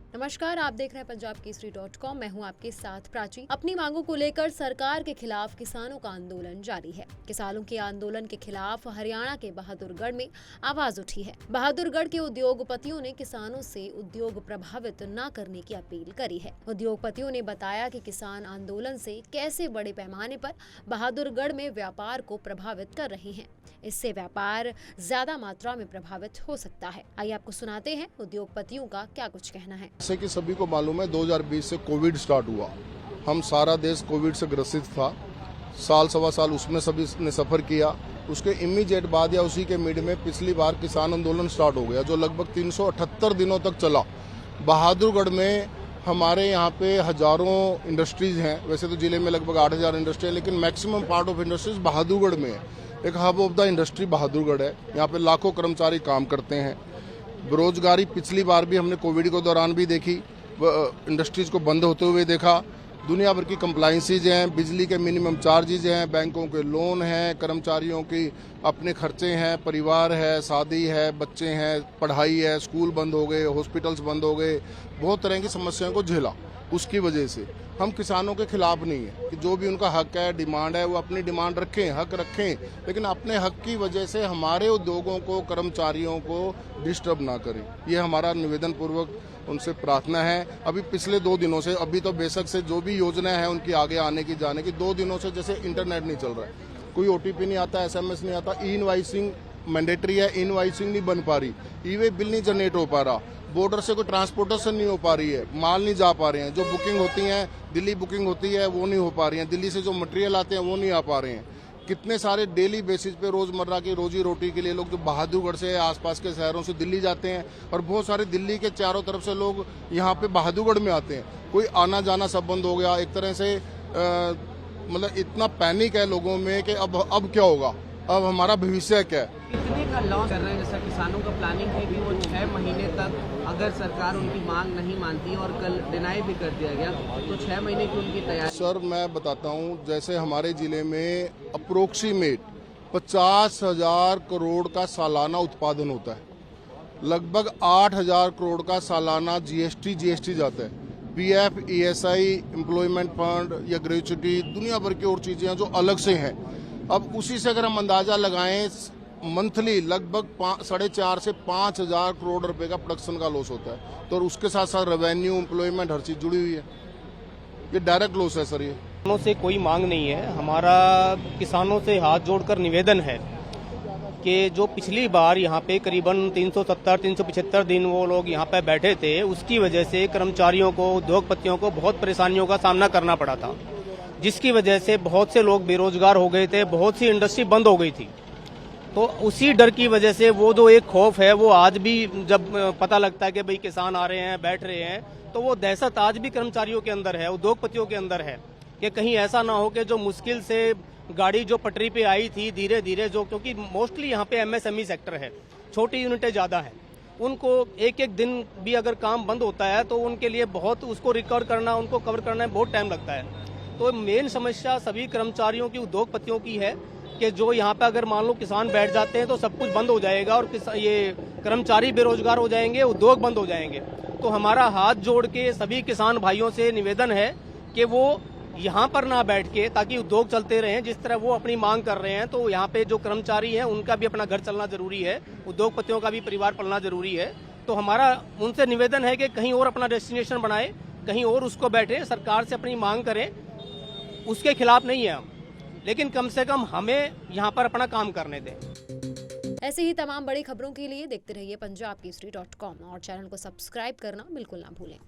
नमस्कार, आप देख रहे हैं पंजाब केसरी.com। मैं हूं आपके साथ प्राची। अपनी मांगों को लेकर सरकार के खिलाफ किसानों का आंदोलन जारी है। किसानों के आंदोलन के खिलाफ हरियाणा के बहादुरगढ़ में आवाज उठी है। बहादुरगढ़ के उद्योगपतियों ने किसानों से उद्योग प्रभावित न करने की अपील करी है। उद्योगपतियों ने बताया कि किसान आंदोलन से कैसे बड़े पैमाने पर बहादुरगढ़ में व्यापार को प्रभावित कर रहे हैं। इससे व्यापार ज्यादा मात्रा में प्रभावित हो सकता है। आइए आपको सुनाते हैं उद्योगपतियों का क्या कुछ कहना है। जैसे कि सभी को मालूम है 2020 से कोविड स्टार्ट हुआ। हम सारा देश कोविड से ग्रसित था। साल सवा साल उसमें सभी ने सफ़र किया। उसके इमीडिएट बाद या उसी के मिड में पिछली बार किसान आंदोलन स्टार्ट हो गया, जो लगभग 378 दिनों तक चला। बहादुरगढ़ में हमारे यहाँ पे हजारों इंडस्ट्रीज हैं। वैसे तो जिले में लगभग 8000 इंडस्ट्री है, लेकिन maximum part of industries Bahadurgarh में है। एक hub of the industry Bahadurgarh है। यहाँ पे लाखों कर्मचारी काम करते हैं। बेरोजगारी पिछली बार भी हमने कोविड के दौरान भी देखी, इंडस्ट्रीज को बंद होते हुए देखा। दुनिया भर की कंप्लाइंसीज हैं, बिजली के मिनिमम चार्जेज हैं, बैंकों के लोन हैं, कर्मचारियों की अपने खर्चे हैं, परिवार है, शादी है, बच्चे हैं, पढ़ाई है, स्कूल बंद हो गए, हॉस्पिटल्स बंद हो गए। बहुत तरह की समस्याओं को झेला। उसकी वजह से हम किसानों के खिलाफ नहीं है कि जो भी उनका हक है, डिमांड है, वो अपनी डिमांड रखें, हक रखें, लेकिन अपने हक की वजह से हमारे उद्योगों को, कर्मचारियों को डिस्टर्ब ना करें। ये हमारा निवेदन पूर्वक उनसे प्रार्थना है। अभी पिछले 2 दिनों से, अभी तो बेशक से जो भी योजना है उनकी आगे आने की जाने की, 2 दिनों से जैसे इंटरनेट नहीं चल रहा है, कोई OTP नहीं आता, SMS नहीं आता, ई इनवाइसिंग मैंडेटरी है, ई इनवाइसिंग नहीं बन पा रही, ई-वे बिल नहीं जनरेट हो पा रहा, बॉर्डर से कोई ट्रांसपोर्टेशन नहीं हो पा रही है, माल नहीं जा पा रहे हैं, जो बुकिंग होती हैं, दिल्ली बुकिंग होती है वो नहीं हो पा रही है, दिल्ली से जो मटेरियल आते हैं वो नहीं आ पा रहे हैं। कितने सारे डेली बेसिस पे रोजमर्रा की रोजी रोटी के लिए लोग जो बहादुरगढ़ से आसपास के शहरों से दिल्ली जाते हैं, और बहुत सारे दिल्ली के चारों तरफ से लोग यहाँ पे बहादुरगढ़ में आते हैं। कोई आना जाना सब बंद हो गया। एक तरह से मतलब इतना पैनिक है लोगों में कि अब क्या होगा, अब हमारा भविष्य क्या है। कितने का लॉस कर रहे हैं? जैसा किसानों का प्लानिंग है कि वो 6 महीने तक अगर सरकार उनकी मांग नहीं मानती, और कल डिनाई भी कर दिया गया, तो 6 महीने की उनकी तैयारी। सर मैं बताता हूँ, जैसे हमारे जिले में अप्रोक्सीमेट 50,000 करोड़ का सालाना उत्पादन होता है। लगभग 8,000 करोड़ का सालाना GST जाता है। PF, ESI, एम्प्लॉयमेंट फंड या ग्रेच्युटी, दुनिया भर की और चीजें जो अलग से हैं। अब उसी से अगर हम अंदाजा लगाएं, मंथली लगभग 4.5 से 5,000 करोड़ रुपए का प्रोडक्शन का लॉस होता है। तो उसके साथ साथ रेवेन्यू, एम्प्लॉयमेंट, हर चीज जुड़ी हुई है। ये डायरेक्ट लॉस है सर। ये किसानों से कोई मांग नहीं है। हमारा किसानों से हाथ जोड़कर निवेदन है कि जो पिछली बार यहाँ पे करीबन 370-375 दिन वो लोग यहाँ पे बैठे थे, उसकी वजह से कर्मचारियों को, उद्योगपतियों को बहुत परेशानियों का सामना करना पड़ा था, जिसकी वजह से बहुत से लोग बेरोजगार हो गए थे, बहुत सी इंडस्ट्री बंद हो गई थी। तो उसी डर की वजह से वो जो एक खौफ है, वो आज भी जब पता लगता है कि भाई किसान आ रहे हैं, बैठ रहे हैं, तो वो दहशत आज भी कर्मचारियों के अंदर है, उद्योगपतियों के अंदर है कि कहीं ऐसा ना हो कि जो मुश्किल से गाड़ी जो पटरी पे आई थी, धीरे धीरे जो, क्योंकि मोस्टली यहाँ पे MSME सेक्टर है, छोटी यूनिटें ज्यादा है, उनको एक एक दिन भी अगर काम बंद होता है तो उनके लिए बहुत उसको रिकवर करना, उनको कवर करना में बहुत टाइम लगता है। तो मेन समस्या सभी कर्मचारियों की, उद्योगपतियों की है कि जो यहाँ पे अगर मान लो किसान बैठ जाते हैं तो सब कुछ बंद हो जाएगा, और ये कर्मचारी बेरोजगार हो जाएंगे, उद्योग बंद हो जाएंगे। तो हमारा हाथ जोड़ के सभी किसान भाइयों से निवेदन है कि वो यहाँ पर ना बैठ के, ताकि उद्योग चलते रहें जिस तरह वो अपनी मांग कर रहे हैं। तो यहाँ पे जो कर्मचारी हैं उनका भी अपना घर चलना जरूरी है, उद्योगपतियों का भी परिवार पलना जरूरी है। तो हमारा उनसे निवेदन है कि कहीं और अपना डेस्टिनेशन बनाए, कहीं और उसको बैठे, सरकार से अपनी मांग करें। उसके खिलाफ नहीं है हम, लेकिन कम से कम हमें यहाँ पर अपना काम करने दें। ऐसे ही तमाम बड़ी खबरों के लिए देखते रहिए पंजाब केसरी.com और चैनल को सब्सक्राइब करना बिल्कुल ना भूलें।